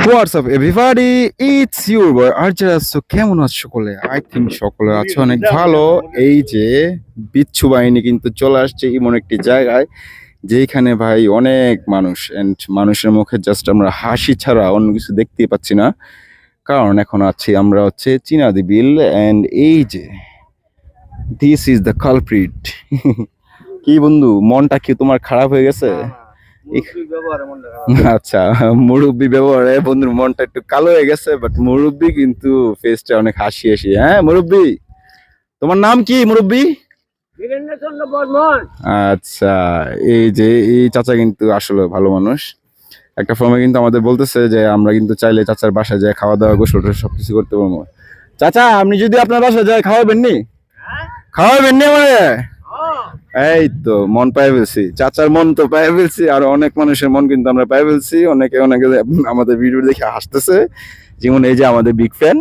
What's up everybody, it's your boy archer. So কেমন আছো সকলে? আই থিঙ্ক সকলে আছে অনেক ভালো। এই যে বিচ্ছু বাহিনী কিন্তু চলে আসছে এমন একটি জায়গায় যেখানে ভাই অনেক মানুষ, এন্ড মানুষের মুখে জাস্ট আমরা হাসি ছাড়া অন্য কিছু দেখতেই পাচ্ছি না। কারণ এখন আছি আমরা হচ্ছে চিনাদি বিল, এন্ড এই যে দিস ইজ দ্য কালপ্রিট। কি বন্ধু, মনটা কি তোমার খারাপ হয়ে গেছে? আচ্ছা, মুরব্বি ব্যবহারে বন্ধুর মনটা একটু কালো হয়ে গেছে, বাট মুরব্বি কিন্তু ফেসটা অনেক হাসি হাসি। হ্যাঁ মুরব্বি, তোমার নাম কি মুরব্বি? বীরেন্দ্রচন্দ্র বর্মন। আচ্ছা, এই যে এই চাচা কিন্তু আসলে ভালো মানুষ। একটা ফর্মে কিন্তু আমাদের বলতেছে যে আমরা কিন্তু চাইলে চাচার বাসায় যায় খাওয়া দাওয়া গোসল টোসল সবকিছু করতে পারবো। চাচা, আপনি যদি আপনার বাসায় যায় খাওয়াবেন নি? খাওয়াবেন নি আমারে? এই তো মন পাই ফেলছি, চাচার মন তো পাই ফেলছি, আর অনেক মানুষের মন কিন্তু আমরা পাই ফেলছি। অনেকে অনেকে আমাদের ভিডিও দেখে হাসতেছে, যেমন এই যে আমাদের বিগ ফ্যান।